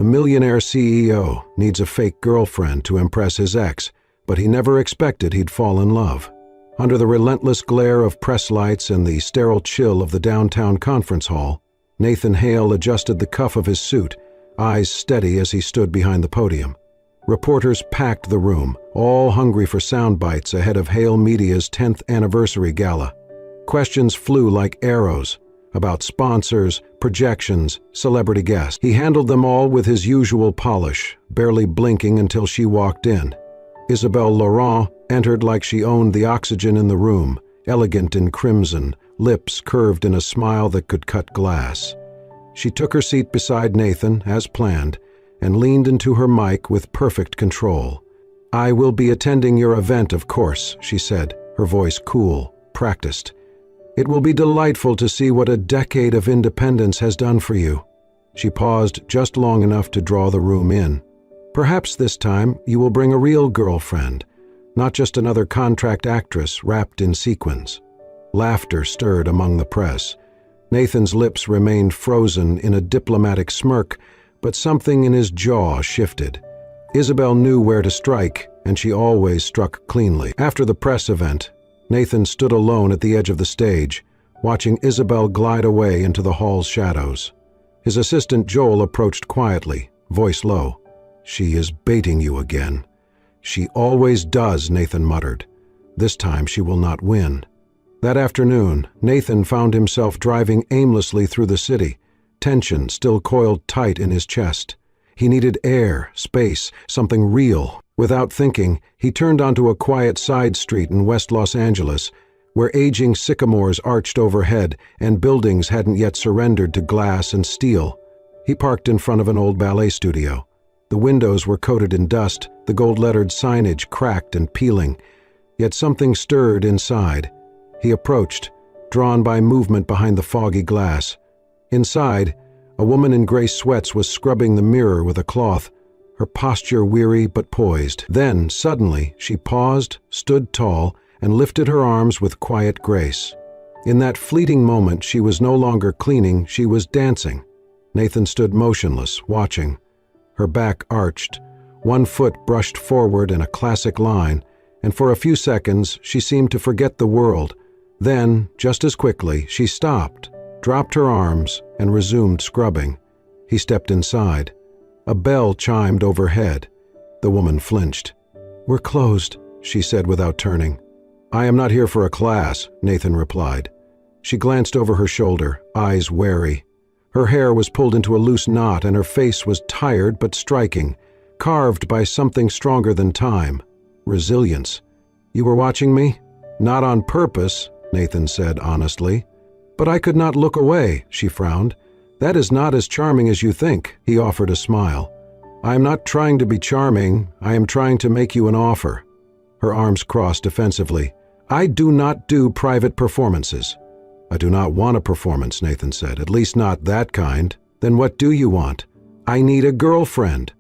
A millionaire CEO needs a fake girlfriend to impress his ex, but he never expected he'd fall in love. Under the relentless glare of press lights and the sterile chill of the downtown conference hall, Nathan Hale adjusted the cuff of his suit, eyes steady as he stood behind the podium. Reporters packed the room, all hungry for sound bites ahead of Hale Media's 10th anniversary gala. Questions flew like arrows about sponsors, projections, celebrity guests. He handled them all with his usual polish, barely blinking until she walked in. Isabelle Laurent entered like she owned the oxygen in the room, elegant in crimson, lips curved in a smile that could cut glass. She took her seat beside Nathan, as planned, and leaned into her mic with perfect control. "I will be attending your event, of course," she said, her voice cool, practiced. "It will be delightful to see what a decade of independence has done for you." She paused just long enough to draw the room in. "Perhaps this time you will bring a real girlfriend, not just another contract actress wrapped in sequins." Laughter stirred among the press. Nathan's lips remained frozen in a diplomatic smirk, but something in his jaw shifted. Isabel knew where to strike, and she always struck cleanly. After the press event, Nathan stood alone at the edge of the stage, watching Isabel glide away into the hall's shadows. His assistant Joel approached quietly, voice low. "She is baiting you again." "She always does," Nathan muttered. "This time she will not win." That afternoon, Nathan found himself driving aimlessly through the city, tension still coiled tight in his chest. He needed air, space, something real. Without thinking, he turned onto a quiet side street in West Los Angeles, where aging sycamores arched overhead and buildings hadn't yet surrendered to glass and steel. He parked in front of an old ballet studio. The windows were coated in dust, the gold-lettered signage cracked and peeling, yet something stirred inside. He approached, drawn by movement behind the foggy glass. Inside, a woman in gray sweats was scrubbing the mirror with a cloth, her posture weary but poised. Then, suddenly, she paused, stood tall, and lifted her arms with quiet grace. In that fleeting moment, she was no longer cleaning, she was dancing. Nathan stood motionless, watching. Her back arched, one foot brushed forward in a classic line, and for a few seconds she seemed to forget the world. Then, just as quickly, she stopped, dropped her arms, and resumed scrubbing. He stepped inside. A bell chimed overhead. The woman flinched. "We're closed," she said without turning. "I am not here for a class," Nathan replied. She glanced over her shoulder, eyes wary. Her hair was pulled into a loose knot and her face was tired but striking, carved by something stronger than time. Resilience. "You were watching me?" "Not on purpose," Nathan said honestly. "But I could not look away," she frowned. "That is not as charming as you think," he offered a smile. "I am not trying to be charming, I am trying to make you an offer." Her arms crossed defensively. "I do not do private performances." "I do not want a performance," Nathan said, "at least not that kind." "Then what do you want?" "I need a girlfriend."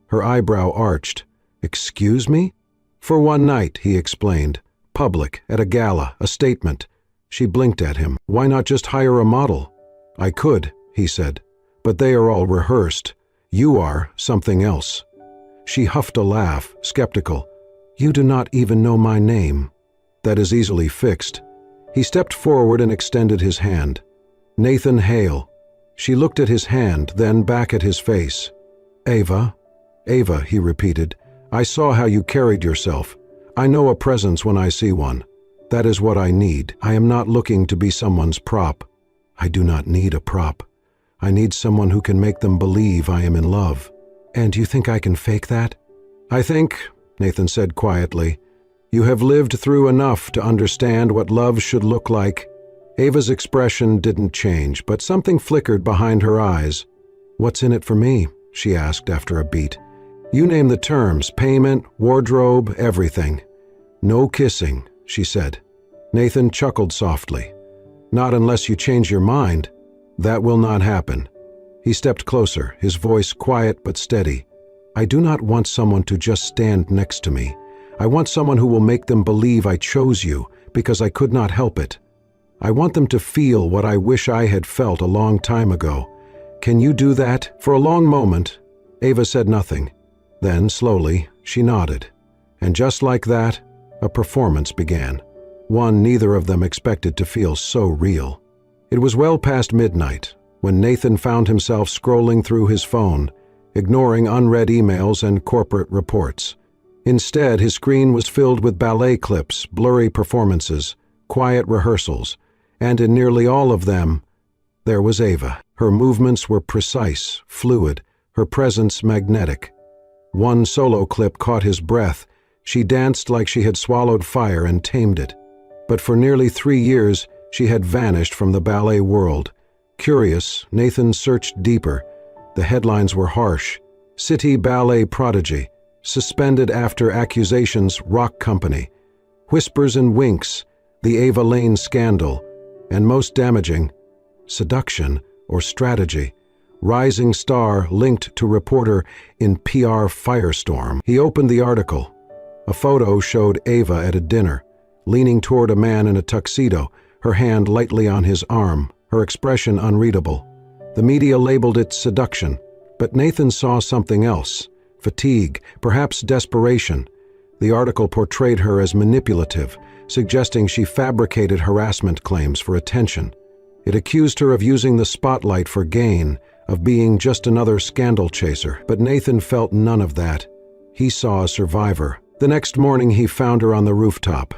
Her eyebrow arched. "Excuse me?" "For one night," he explained. "Public, at a gala, a statement." She blinked at him. "Why not just hire a model?" "I could," he said, "but they are all rehearsed. You are something else." She huffed a laugh, skeptical. "You do not even know my name." "That is easily fixed." He stepped forward and extended his hand. "Nathan Hale." She looked at his hand, then back at his face. "Ava." "Ava," he repeated. "I saw how you carried yourself. I know a presence when I see one. That is what I need. I am not looking to be someone's prop." "I do not need a prop. I need someone who can make them believe I am in love." "And you think I can fake that?" "I think," Nathan said quietly, "you have lived through enough to understand what love should look like." Ava's expression didn't change, but something flickered behind her eyes. "What's in it for me?" she asked after a beat. "You name the terms, payment, wardrobe, everything." "No kissing," she said. Nathan chuckled softly. "Not unless you change your mind." "That will not happen." He stepped closer, his voice quiet but steady. "I do not want someone to just stand next to me. I want someone who will make them believe I chose you because I could not help it. I want them to feel what I wish I had felt a long time ago. Can you do that?" For a long moment, Ava said nothing. Then, slowly, she nodded. And just like that, a performance began. One neither of them expected to feel so real. It was well past midnight when Nathan found himself scrolling through his phone, ignoring unread emails and corporate reports. Instead, his screen was filled with ballet clips, blurry performances, quiet rehearsals, and in nearly all of them, there was Ava. Her movements were precise, fluid, her presence magnetic. One solo clip caught his breath. She danced like she had swallowed fire and tamed it. But for nearly 3 years, she had vanished from the ballet world. Curious, Nathan searched deeper. The headlines were harsh. City ballet prodigy, suspended after accusations, rock company. Whispers and winks, the Ava Lane scandal. And most damaging, seduction or strategy. Rising star linked to reporter in PR firestorm. He opened the article. A photo showed Ava at a dinner, leaning toward a man in a tuxedo, her hand lightly on his arm, her expression unreadable. The media labeled it seduction, but Nathan saw something else. Fatigue, perhaps desperation. The article portrayed her as manipulative, suggesting she fabricated harassment claims for attention. It accused her of using the spotlight for gain, of being just another scandal chaser, but Nathan felt none of that. He saw a survivor. The next morning he found her on the rooftop.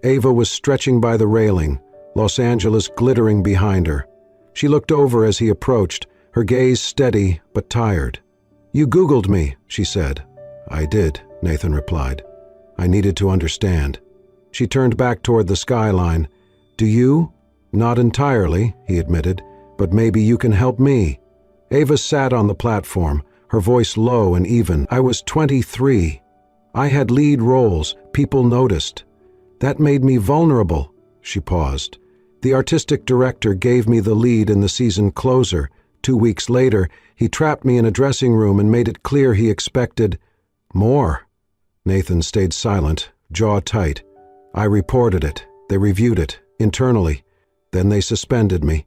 Ava was stretching by the railing, Los Angeles glittering behind her. She looked over as he approached, her gaze steady but tired. "You Googled me," she said. "I did," Nathan replied. "I needed to understand." She turned back toward the skyline. "Do you?" "Not entirely," he admitted, "but maybe you can help me." Ava sat on the platform, her voice low and even. "I was 23. I had lead roles, people noticed. That made me vulnerable." She paused. "The artistic director gave me the lead in the season closer. 2 weeks later, he trapped me in a dressing room and made it clear he expected more." Nathan stayed silent, jaw tight. "I reported it. They reviewed it, internally. Then they suspended me.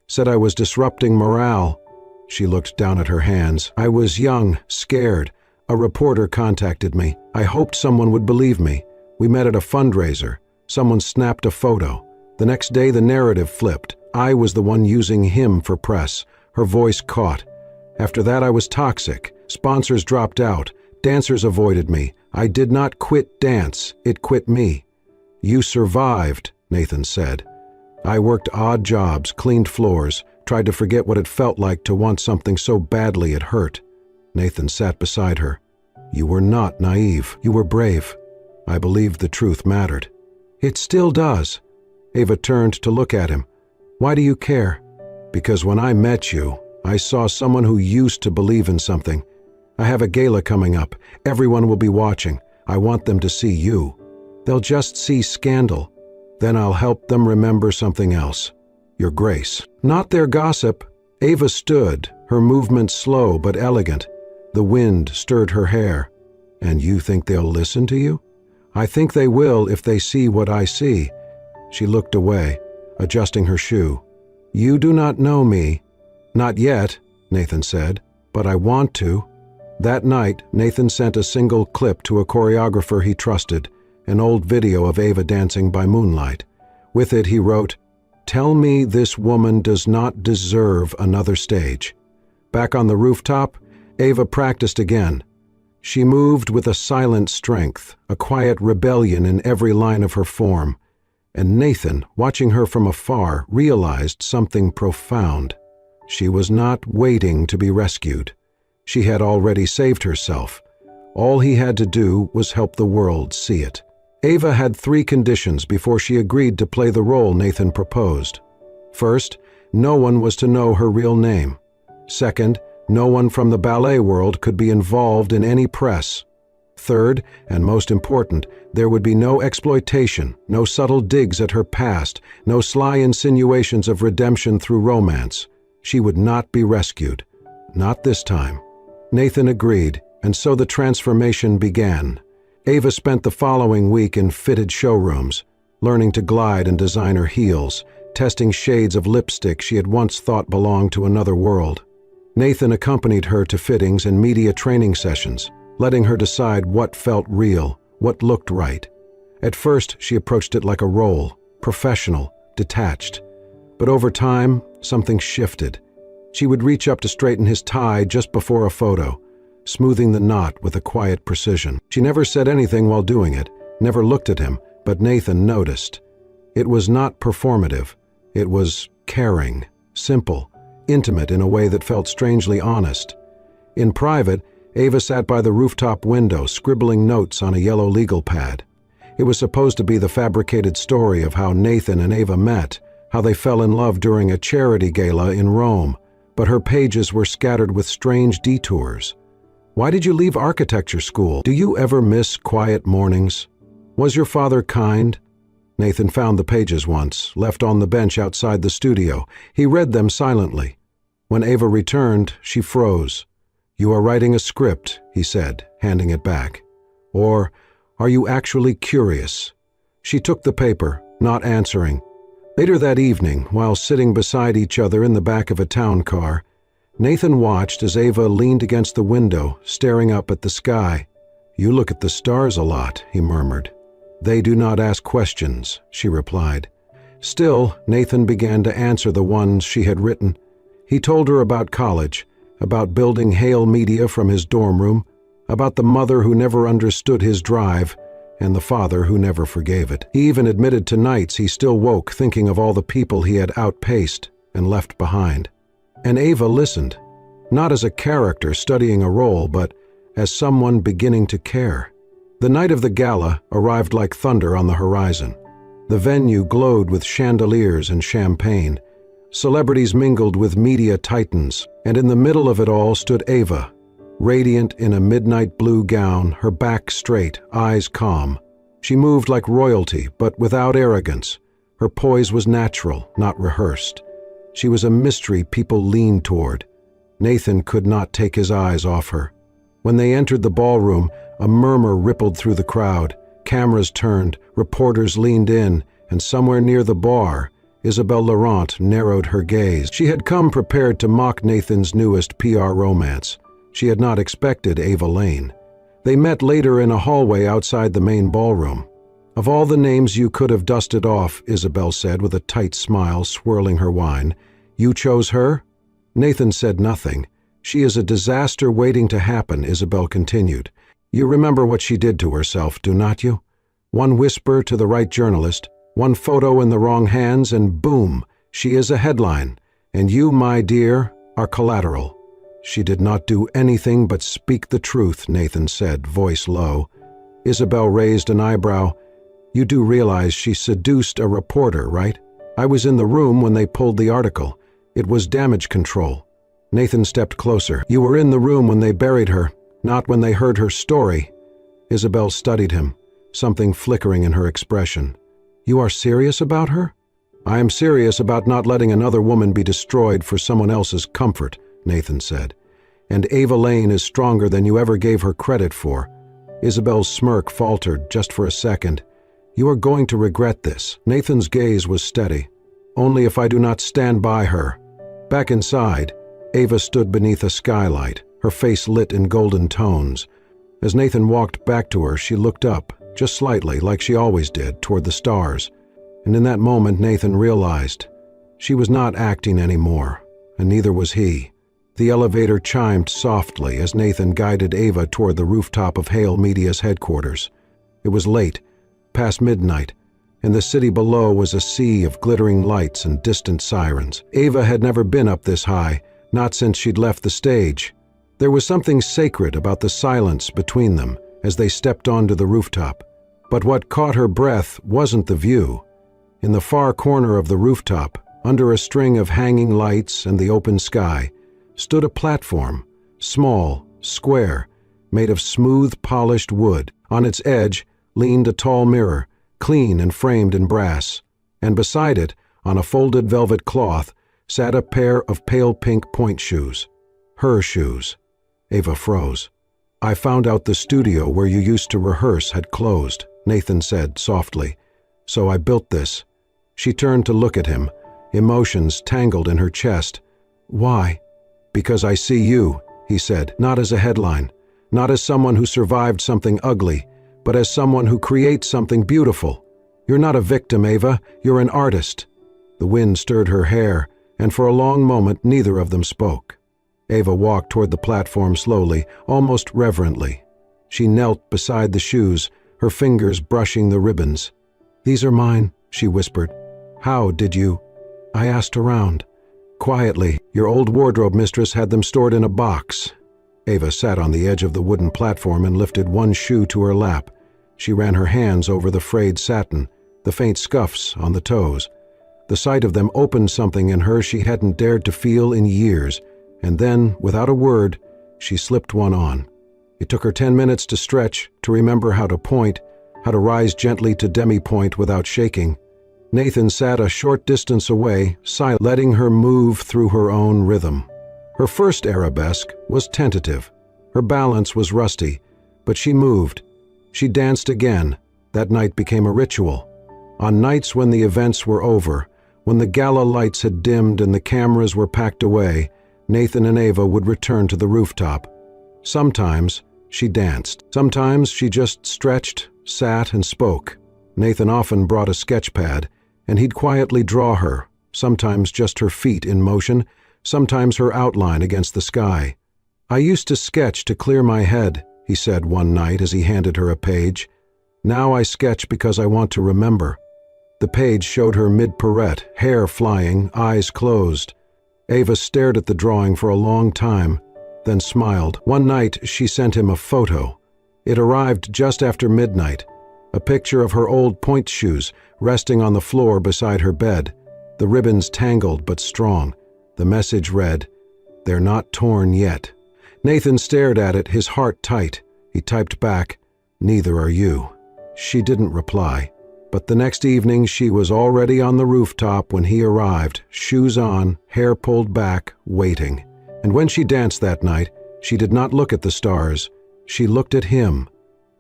Said I was disrupting morale." She looked down at her hands. "I was young, scared. A reporter contacted me. I hoped someone would believe me. We met at a fundraiser. Someone snapped a photo. The next day the narrative flipped. I was the one using him for press." Her voice caught. "After that I was toxic. Sponsors dropped out. Dancers avoided me. I did not quit dance. It quit me." "You survived," Nathan said. "I worked odd jobs, cleaned floors, tried to forget what it felt like to want something so badly it hurt." Nathan sat beside her. "You were not naive. You were brave. I believed the truth mattered." "It still does." Ava turned to look at him. "Why do you care?" "Because when I met you, I saw someone who used to believe in something. I have a gala coming up. Everyone will be watching. I want them to see you. They'll just see scandal. Then I'll help them remember something else. Your grace." "Not their gossip." Ava stood, her movement slow but elegant. The wind stirred her hair. "And you think they'll listen to you?" "I think they will if they see what I see." She looked away, adjusting her shoe. "You do not know me." "Not yet," Nathan said, "but I want to." That night, Nathan sent a single clip to a choreographer he trusted, an old video of Ava dancing by moonlight. With it he wrote, "Tell me this woman does not deserve another stage." Back on the rooftop, Ava practiced again. She moved with a silent strength, a quiet rebellion in every line of her form. And Nathan, watching her from afar, realized something profound. She was not waiting to be rescued. She had already saved herself. All he had to do was help the world see it. Ava had 3 conditions before she agreed to play the role Nathan proposed. First, no one was to know her real name. Second, no one from the ballet world could be involved in any press. Third, and most important, there would be no exploitation, no subtle digs at her past, no sly insinuations of redemption through romance. She would not be rescued. Not this time. Nathan agreed, and so the transformation began. Ava spent the following week in fitted showrooms, learning to glide in designer heels, testing shades of lipstick she had once thought belonged to another world. Nathan accompanied her to fittings and media training sessions, letting her decide what felt real, what looked right. At first, she approached it like a role, professional, detached. But over time, something shifted. She would reach up to straighten his tie just before a photo, smoothing the knot with a quiet precision. She never said anything while doing it, never looked at him, but Nathan noticed. It was not performative. It was caring, simple, intimate in a way that felt strangely honest. In private, Ava sat by the rooftop window, scribbling notes on a yellow legal pad. It was supposed to be the fabricated story of how Nathan and Ava met, how they fell in love during a charity gala in Rome, but her pages were scattered with strange detours. Why did you leave architecture school? Do you ever miss quiet mornings? Was your father kind? Nathan found the pages once, left on the bench outside the studio. He read them silently. When Ava returned, she froze. "You are writing a script," he said, handing it back. "Or are you actually curious?" She took the paper, not answering. Later that evening, while sitting beside each other in the back of a town car, Nathan watched as Ava leaned against the window, staring up at the sky. "You look at the stars a lot," he murmured. "They do not ask questions," she replied. Still, Nathan began to answer the ones she had written. He told her about college, about building Hale Media from his dorm room, about the mother who never understood his drive, and the father who never forgave it. He even admitted to nights he still woke thinking of all the people he had outpaced and left behind. And Ava listened, not as a character studying a role, but as someone beginning to care. The night of the gala arrived like thunder on the horizon. The venue glowed with chandeliers and champagne. Celebrities mingled with media titans, and in the middle of it all stood Ava, radiant in a midnight blue gown, her back straight, eyes calm. She moved like royalty, but without arrogance. Her poise was natural, not rehearsed. She was a mystery people leaned toward. Nathan could not take his eyes off her. When they entered the ballroom, a murmur rippled through the crowd. Cameras turned, reporters leaned in, and somewhere near the bar, Isabelle Laurent narrowed her gaze. She had come prepared to mock Nathan's newest PR romance. She had not expected Ava Lane. They met later in a hallway outside the main ballroom. "Of all the names you could have dusted off," Isabelle said with a tight smile swirling her wine, "you chose her?" Nathan said nothing. "She is a disaster waiting to happen," Isabelle continued. "You remember what she did to herself, do not you? One whisper to the right journalist, one photo in the wrong hands, and boom, she is a headline. And you, my dear, are collateral." "She did not do anything but speak the truth," Nathan said, voice low. Isabelle raised an eyebrow. "You do realize she seduced a reporter, right? I was in the room when they pulled the article. It was damage control." Nathan stepped closer. "You were in the room when they buried her, not when they heard her story." Isabelle studied him, something flickering in her expression. "You are serious about her?" "I am serious about not letting another woman be destroyed for someone else's comfort," Nathan said. "And Ava Lane is stronger than you ever gave her credit for." Isabel's smirk faltered just for a second. "You are going to regret this." Nathan's gaze was steady. "Only if I do not stand by her." Back inside, Ava stood beneath a skylight, her face lit in golden tones. As Nathan walked back to her, she looked up, just slightly, like she always did, toward the stars. And in that moment, Nathan realized she was not acting anymore, and neither was he. The elevator chimed softly as Nathan guided Ava toward the rooftop of Hale Media's headquarters. It was late, past midnight, and the city below was a sea of glittering lights and distant sirens. Ava had never been up this high, not since she'd left the stage. There was something sacred about the silence between them as they stepped onto the rooftop. But what caught her breath wasn't the view. In the far corner of the rooftop, under a string of hanging lights and the open sky, stood a platform, small, square, made of smooth, polished wood. On its edge leaned a tall mirror, clean and framed in brass, and beside it, on a folded velvet cloth, sat a pair of pale pink point shoes. Her shoes. Ava froze. "I found out the studio where you used to rehearse had closed," Nathan said softly. "So I built this." She turned to look at him, emotions tangled in her chest. "Why?" "Because I see you," he said, "not as a headline, not as someone who survived something ugly, but as someone who creates something beautiful. You're not a victim, Ava, you're an artist." The wind stirred her hair, and for a long moment neither of them spoke. Ava walked toward the platform slowly, almost reverently. She knelt beside the shoes, her fingers brushing the ribbons. "These are mine," she whispered. "How did you?" "I asked around." "Quietly. Your old wardrobe mistress had them stored in a box." Ava sat on the edge of the wooden platform and lifted one shoe to her lap. She ran her hands over the frayed satin, the faint scuffs on the toes. The sight of them opened something in her she hadn't dared to feel in years, and then, without a word, she slipped one on. It took her 10 minutes to stretch, to remember how to point, how to rise gently to demi-point without shaking. Nathan sat a short distance away, silent, letting her move through her own rhythm. Her first arabesque was tentative. Her balance was rusty, but she moved. She danced again. That night became a ritual. On nights when the events were over, when the gala lights had dimmed and the cameras were packed away, Nathan and Ava would return to the rooftop. Sometimes she danced. Sometimes she just stretched, sat, and spoke. Nathan often brought a sketch pad, and he'd quietly draw her, sometimes just her feet in motion, sometimes her outline against the sky. "I used to sketch to clear my head," he said one night as he handed her a page. "Now I sketch because I want to remember." The page showed her mid-pirouette, hair flying, eyes closed. Ava stared at the drawing for a long time, then smiled. One night she sent him a photo. It arrived just after midnight, a picture of her old pointe shoes resting on the floor beside her bed, the ribbons tangled but strong. The message read, "They're not torn yet." Nathan stared at it, his heart tight. He typed back, "Neither are you." She didn't reply, but the next evening she was already on the rooftop when he arrived, shoes on, hair pulled back, waiting. And when she danced that night, she did not look at the stars. She looked at him.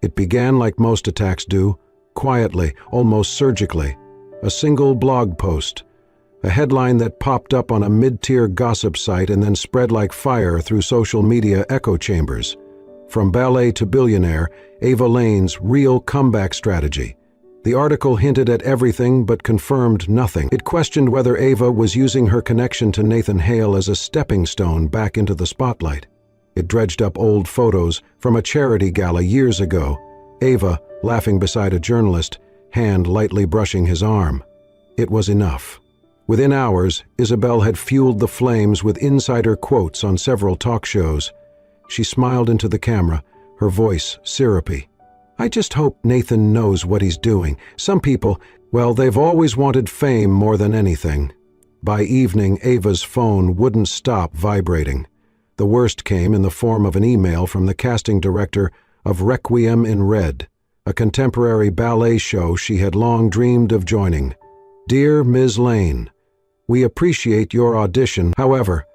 It began like most attacks do, quietly, almost surgically. A single blog post, a headline that popped up on a mid-tier gossip site and then spread like fire through social media echo chambers. From ballet to billionaire, Ava Lane's real comeback strategy. The article hinted at everything but confirmed nothing. It questioned whether Ava was using her connection to Nathan Hale as a stepping stone back into the spotlight. It dredged up old photos from a charity gala years ago. Ava, laughing beside a journalist, hand lightly brushing his arm. It was enough. Within hours, Isabel had fueled the flames with insider quotes on several talk shows. She smiled into the camera, her voice syrupy. "I just hope Nathan knows what he's doing. Some people, well, they've always wanted fame more than anything." By evening, Ava's phone wouldn't stop vibrating. The worst came in the form of an email from the casting director of Requiem in Red, a contemporary ballet show she had long dreamed of joining. "Dear Ms. Lane, we appreciate your audition. However,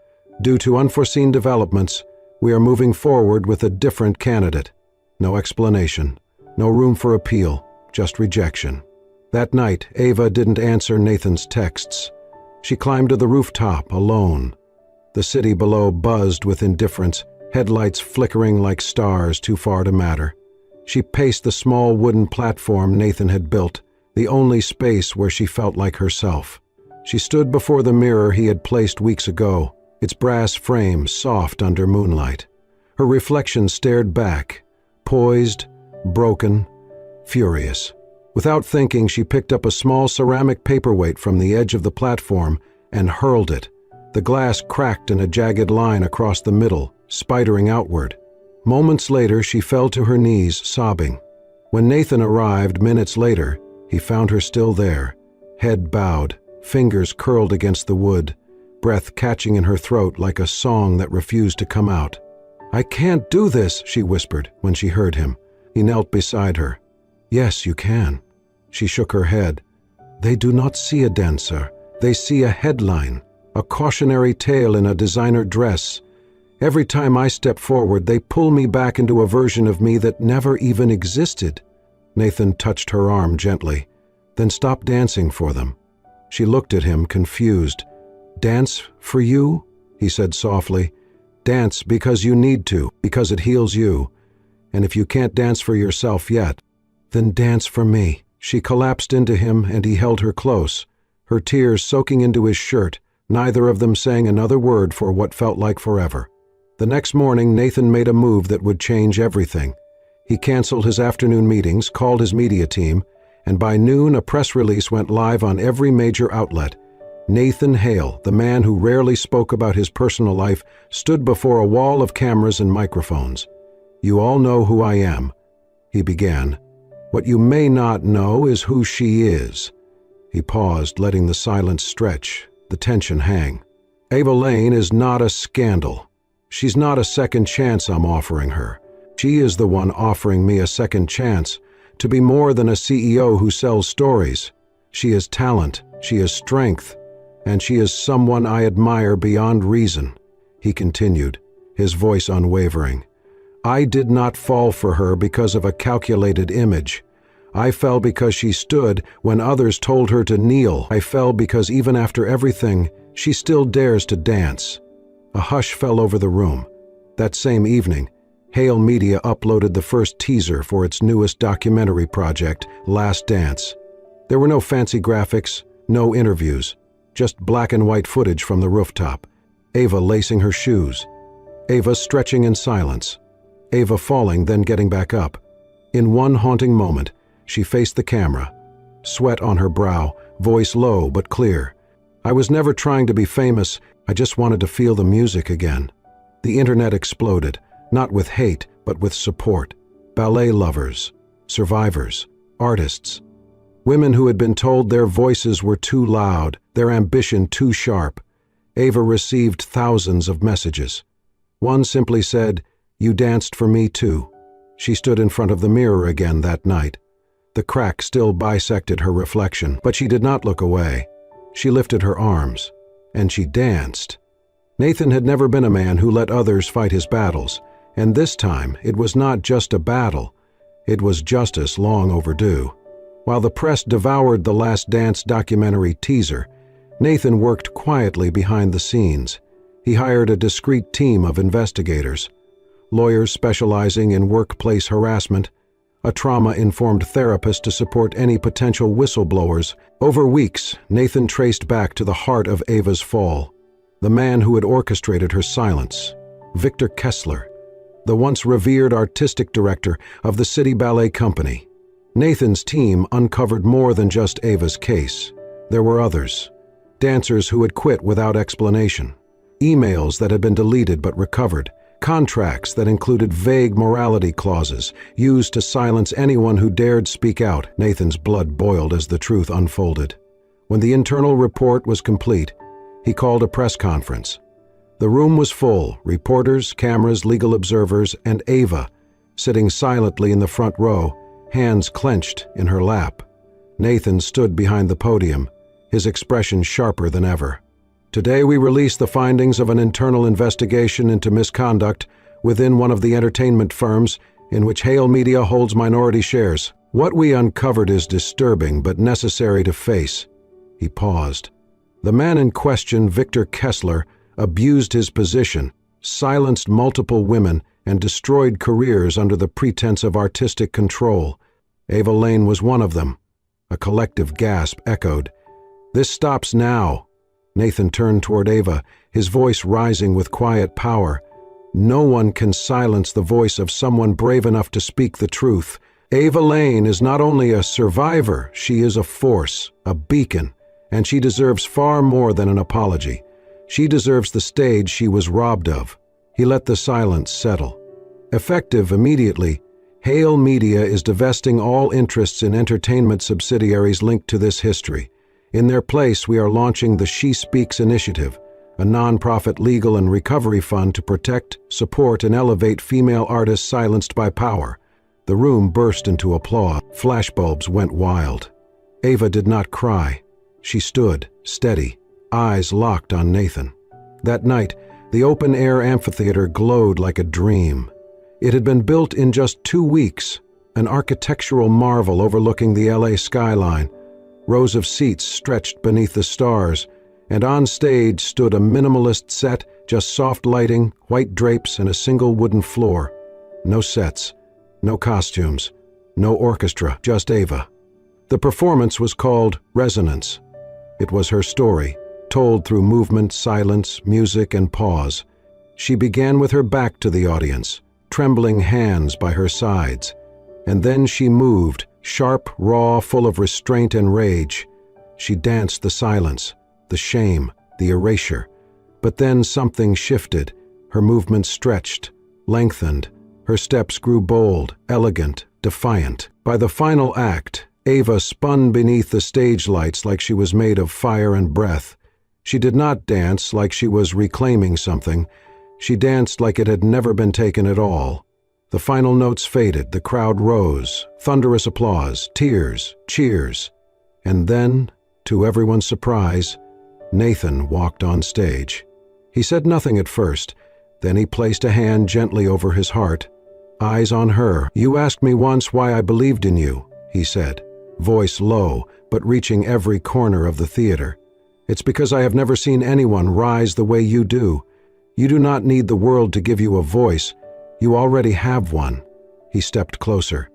due to unforeseen developments, we are moving forward with a different candidate." No explanation. No room for appeal, just rejection. That night, Ava didn't answer Nathan's texts. She climbed to the rooftop alone. The city below buzzed with indifference, headlights flickering like stars too far to matter. She paced the small wooden platform Nathan had built, the only space where she felt like herself. She stood before the mirror he had placed weeks ago, its brass frame soft under moonlight. Her reflection stared back, poised, broken, furious. Without thinking, she picked up a small ceramic paperweight from the edge of the platform and hurled it. The glass cracked in a jagged line across the middle, spidering outward. Moments later, she fell to her knees, sobbing. When Nathan arrived minutes later, he found her still there, head bowed, fingers curled against the wood, breath catching in her throat like a song that refused to come out. "I can't do this," she whispered when she heard him. He knelt beside her. "Yes, you can." She shook her head. "They do not see a dancer. They see a headline, a cautionary tale in a designer dress. Every time I step forward, they pull me back into a version of me that never even existed." Nathan touched her arm gently. "Then stop dancing for them." She looked at him, confused. "Dance for you?" he said softly, Dance because you need to, because it heals you. And if you can't dance for yourself yet, then dance for me." She collapsed into him and he held her close, her tears soaking into his shirt, neither of them saying another word for what felt like forever. The next morning, Nathan made a move that would change everything. He canceled his afternoon meetings, called his media team, and by noon a press release went live on every major outlet. Nathan Hale, the man who rarely spoke about his personal life, stood before a wall of cameras and microphones. "You all know who I am," he began. "What you may not know is who she is." He paused, letting the silence stretch, the tension hang. "Ava Lane is not a scandal. She's not a second chance I'm offering her. She is the one offering me a second chance to be more than a CEO who sells stories. She is talent, she is strength, and she is someone I admire beyond reason," he continued, his voice unwavering. "I did not fall for her because of a calculated image. I fell because she stood when others told her to kneel. I fell because even after everything, she still dares to dance." A hush fell over the room. That same evening, Hale Media uploaded the first teaser for its newest documentary project, Last Dance. There were no fancy graphics, no interviews, just black and white footage from the rooftop. Ava lacing her shoes. Ava stretching in silence. Ava falling, then getting back up. In one haunting moment, she faced the camera, sweat on her brow, voice low but clear. "I was never trying to be famous, I just wanted to feel the music again." The internet exploded, not with hate, but with support. Ballet lovers, survivors, artists. Women who had been told their voices were too loud, their ambition too sharp. Ava received thousands of messages. One simply said, "You danced for me too." She stood in front of the mirror again that night. The crack still bisected her reflection, but she did not look away. She lifted her arms, and she danced. Nathan had never been a man who let others fight his battles, and this time it was not just a battle, it was justice long overdue. While the press devoured the Last Dance documentary teaser, Nathan worked quietly behind the scenes. He hired a discreet team of investigators, lawyers specializing in workplace harassment, a trauma-informed therapist to support any potential whistleblowers. Over weeks, Nathan traced back to the heart of Ava's fall, the man who had orchestrated her silence, Victor Kessler, the once revered artistic director of the City Ballet Company. Nathan's team uncovered more than just Ava's case. There were others, dancers who had quit without explanation, emails that had been deleted but recovered, contracts that included vague morality clauses used to silence anyone who dared speak out. Nathan's blood boiled as the truth unfolded. When the internal report was complete, he called a press conference. The room was full, reporters, cameras, legal observers, and Ava, sitting silently in the front row, hands clenched in her lap. Nathan stood behind the podium, his expression sharper than ever. "Today we release the findings of an internal investigation into misconduct within one of the entertainment firms in which Hale Media holds minority shares. What we uncovered is disturbing but necessary to face." He paused. The man in question, Victor Kessler, abused his position, silenced multiple women, and destroyed careers under the pretense of artistic control. Ava Lane was one of them. A collective gasp echoed. "This stops now." Nathan turned toward Ava, his voice rising with quiet power. "No one can silence the voice of someone brave enough to speak the truth. Ava Lane is not only a survivor, she is a force, a beacon, and she deserves far more than an apology. She deserves the stage she was robbed of." He let the silence settle. Effective immediately, Hale Media is divesting all interests in entertainment subsidiaries linked to this history. In their place, we are launching the She Speaks Initiative, a nonprofit legal and recovery fund to protect, support, and elevate female artists silenced by power. The room burst into applause. Flashbulbs went wild. Ava did not cry. She stood, steady, eyes locked on Nathan. That night, the open-air amphitheater glowed like a dream. It had been built in just 2 weeks, an architectural marvel overlooking the LA skyline. Rows of seats stretched beneath the stars, and on stage stood a minimalist set, just soft lighting, white drapes, and a single wooden floor. No sets, no costumes, no orchestra, just Ava. The performance was called Resonance. It was her story, told through movement, silence, music, and pause. She began with her back to the audience, trembling hands by her sides, and then she moved, sharp, raw, full of restraint and rage. She danced the silence, the shame, the erasure. But then something shifted. Her movements stretched, lengthened. Her steps grew bold, elegant, defiant. By the final act, Ava spun beneath the stage lights like she was made of fire and breath. She did not dance like she was reclaiming something. She danced like it had never been taken at all. The final notes faded, the crowd rose, thunderous applause, tears, cheers. And then, to everyone's surprise, Nathan walked on stage. He said nothing at first, then he placed a hand gently over his heart. Eyes on her. "You asked me once why I believed in you," he said, voice low, but reaching every corner of the theater. "It's because I have never seen anyone rise the way you do. You do not need the world to give you a voice. You already have one." He stepped closer.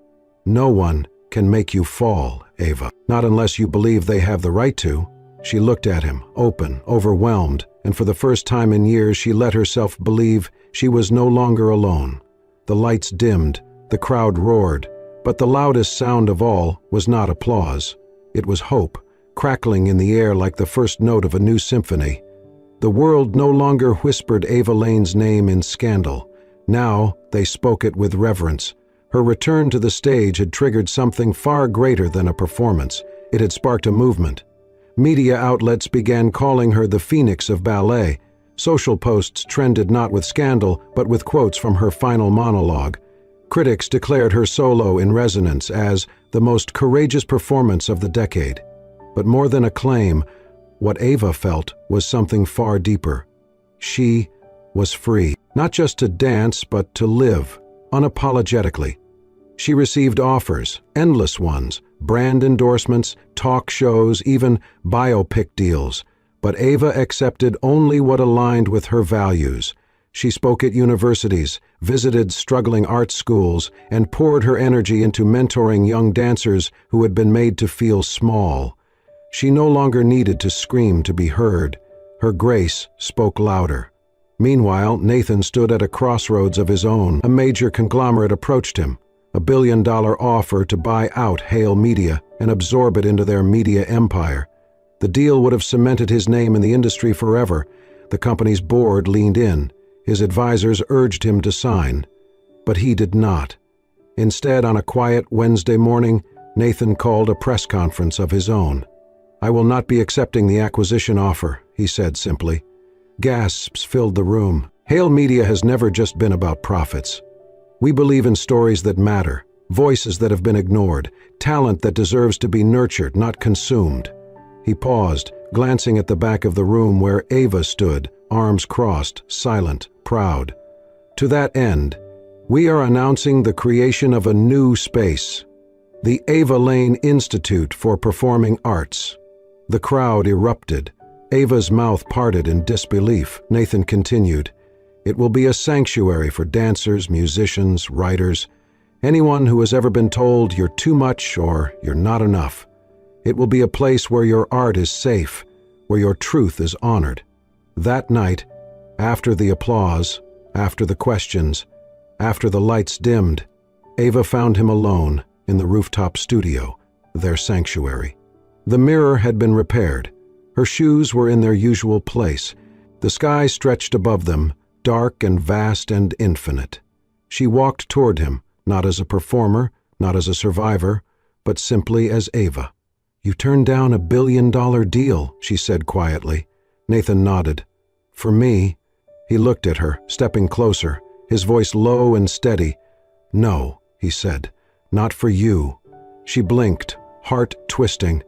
"No one can make you fall, Ava. Not unless you believe they have the right to." She looked at him, open, overwhelmed, and for the first time in years she let herself believe she was no longer alone. The lights dimmed, the crowd roared, but the loudest sound of all was not applause. It was hope, crackling in the air like the first note of a new symphony. The world no longer whispered Ava Lane's name in scandal. Now they spoke it with reverence. Her return to the stage had triggered something far greater than a performance. It had sparked a movement. Media outlets began calling her the Phoenix of ballet. Social posts trended not with scandal, but with quotes from her final monologue. Critics declared her solo in Resonance as the most courageous performance of the decade. But more than acclaim, what Ava felt was something far deeper. She was free, not just to dance, but to live, unapologetically. She received offers, endless ones, brand endorsements, talk shows, even biopic deals. But Ava accepted only what aligned with her values. She spoke at universities, visited struggling art schools, and poured her energy into mentoring young dancers who had been made to feel small. She no longer needed to scream to be heard. Her grace spoke louder. Meanwhile, Nathan stood at a crossroads of his own. A major conglomerate approached him, a billion-dollar offer to buy out Hale Media and absorb it into their media empire. The deal would have cemented his name in the industry forever. The company's board leaned in. His advisors urged him to sign. But he did not. Instead, on a quiet Wednesday morning, Nathan called a press conference of his own. "I will not be accepting the acquisition offer," he said simply. Gasps filled the room. Hale Media has never just been about profits. We believe in stories that matter, voices that have been ignored, talent that deserves to be nurtured, not consumed. He paused, glancing at the back of the room where Ava stood, arms crossed, silent, proud. "To that end, we are announcing the creation of a new space, the Ava Lane Institute for Performing Arts." The crowd erupted. Ava's mouth parted in disbelief. Nathan continued, "It will be a sanctuary for dancers, musicians, writers, anyone who has ever been told you're too much or you're not enough. It will be a place where your art is safe, where your truth is honored." That night, after the applause, after the questions, after the lights dimmed, Ava found him alone in the rooftop studio, their sanctuary. The mirror had been repaired. Her shoes were in their usual place. The sky stretched above them, dark and vast and infinite. She walked toward him, not as a performer, not as a survivor, but simply as Ava. "You turned down $1 billion deal," she said quietly. Nathan nodded. "For me." He looked at her, stepping closer, his voice low and steady. "No," he said, "not for you." She blinked, heart twisting.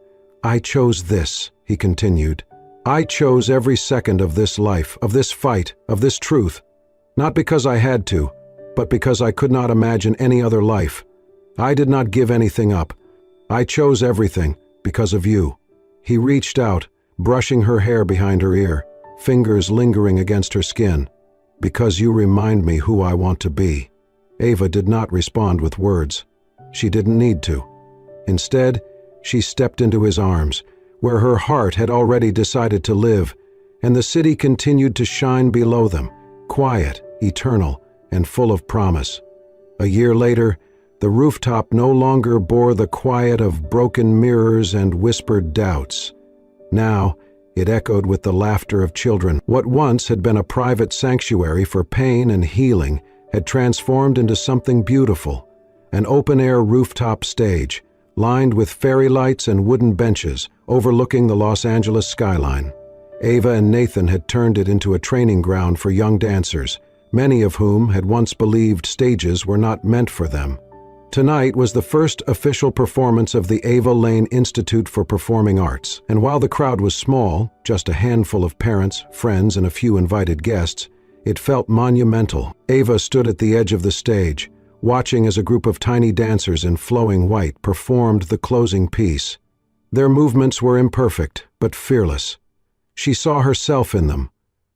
"I chose this," he continued. "I chose every second of this life, of this fight, of this truth. Not because I had to, but because I could not imagine any other life. I did not give anything up. I chose everything because of you." He reached out, brushing her hair behind her ear, fingers lingering against her skin. "Because you remind me who I want to be." Ava did not respond with words. She didn't need to. Instead, she stepped into his arms, where her heart had already decided to live, and the city continued to shine below them, quiet, eternal, and full of promise. A year later, the rooftop no longer bore the quiet of broken mirrors and whispered doubts. Now, it echoed with the laughter of children. What once had been a private sanctuary for pain and healing had transformed into something beautiful, an open-air rooftop stage, lined with fairy lights and wooden benches overlooking the Los Angeles skyline. Ava and Nathan had turned it into a training ground for young dancers, many of whom had once believed stages were not meant for them. Tonight was the first official performance of the Ava Lane Institute for Performing Arts, and while the crowd was small, just a handful of parents, friends, and a few invited guests, it felt monumental. Ava stood at the edge of the stage, watching as a group of tiny dancers in flowing white performed the closing piece. Their movements were imperfect, but fearless. She saw herself in them,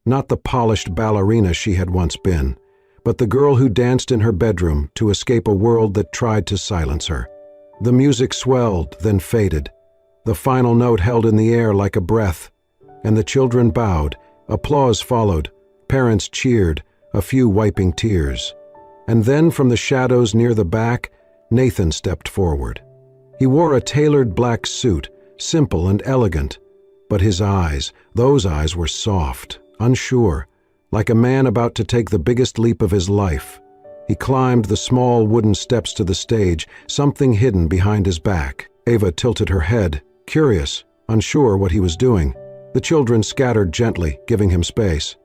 not the polished ballerina she had once been, but the girl who danced in her bedroom to escape a world that tried to silence her. The music swelled, then faded. The final note held in the air like a breath, and the children bowed. Applause followed. Parents cheered, a few wiping tears. And then from the shadows near the back, Nathan stepped forward. He wore a tailored black suit, simple and elegant, but his eyes, those eyes were soft, unsure, like a man about to take the biggest leap of his life. He climbed the small wooden steps to the stage, something hidden behind his back. Ava tilted her head, curious, unsure what he was doing. The children scattered gently, giving him space.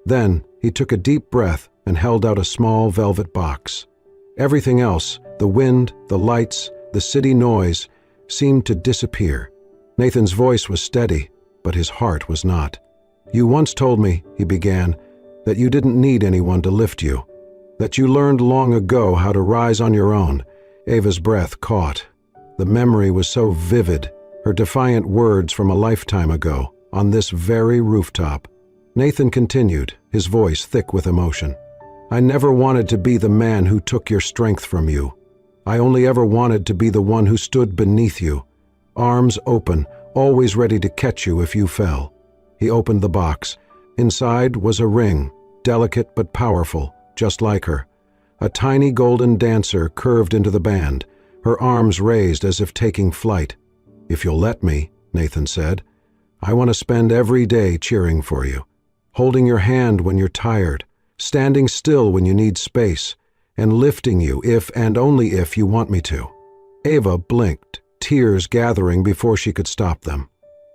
Then he took a deep breath and held out a small velvet box. Everything else, the wind, the lights, the city noise, seemed to disappear. Nathan's voice was steady, but his heart was not. "You once told me," he began, "that you didn't need anyone to lift you, that you learned long ago how to rise on your own." Ava's breath caught. The memory was so vivid, her defiant words from a lifetime ago, on this very rooftop. Nathan continued, his voice thick with emotion. "I never wanted to be the man who took your strength from you. I only ever wanted to be the one who stood beneath you, arms open, always ready to catch you if you fell." He opened the box. Inside was a ring, delicate but powerful, just like her. A tiny golden dancer curved into the band, her arms raised as if taking flight. "If you'll let me," Nathan said, "I want to spend every day cheering for you, holding your hand when you're tired, standing still when you need space, and lifting you if and only if you want me to." Ava blinked, tears gathering before she could stop them.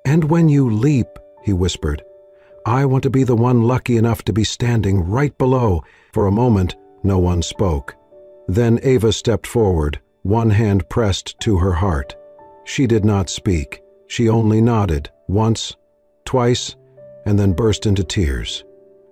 "And when you leap," he whispered, "I want to be the one lucky enough to be standing right below." For a moment, no one spoke. Then Ava stepped forward, one hand pressed to her heart. She did not speak. She only nodded, once, twice, and then burst into tears.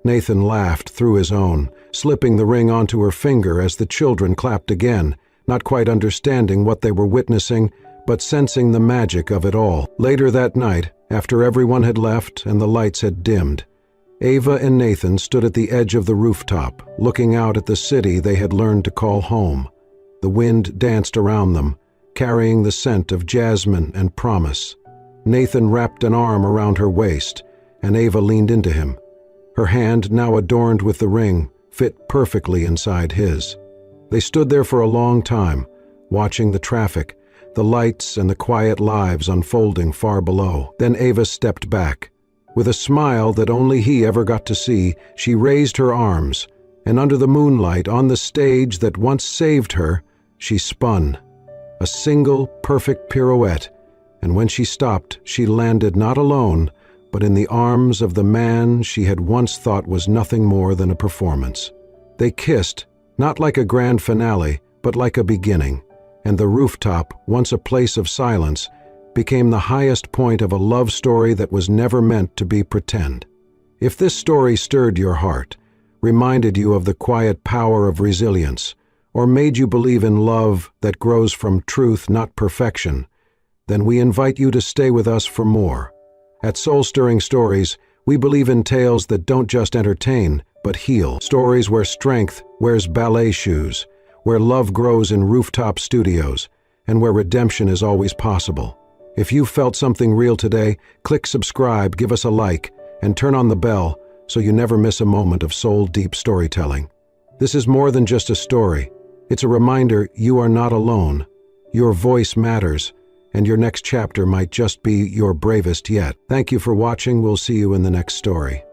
Nathan laughed through his own, slipping the ring onto her finger as the children clapped again, not quite understanding what they were witnessing, but sensing the magic of it all. Later that night, after everyone had left and the lights had dimmed, Ava and Nathan stood at the edge of the rooftop, looking out at the city they had learned to call home. The wind danced around them, carrying the scent of jasmine and promise. Nathan wrapped an arm around her waist, and Ava leaned into him. Her hand, now adorned with the ring, fit perfectly inside his. They stood there for a long time, watching the traffic, the lights and the quiet lives unfolding far below. Then Ava stepped back. With a smile that only he ever got to see, she raised her arms, and under the moonlight, on the stage that once saved her, she spun. A single, perfect pirouette, and when she stopped, she landed not alone, but in the arms of the man she had once thought was nothing more than a performance. They kissed, not like a grand finale, but like a beginning, and the rooftop, once a place of silence, became the highest point of a love story that was never meant to be pretend. If this story stirred your heart, reminded you of the quiet power of resilience, or made you believe in love that grows from truth, not perfection, then we invite you to stay with us for more. At Soul Stirring Stories, we believe in tales that don't just entertain, but heal. Stories where strength wears ballet shoes, where love grows in rooftop studios, and where redemption is always possible. If you felt something real today, click subscribe, give us a like, and turn on the bell so you never miss a moment of soul-deep storytelling. This is more than just a story. It's a reminder you are not alone. Your voice matters, and your next chapter might just be your bravest yet. Thank you for watching. We'll see you in the next story.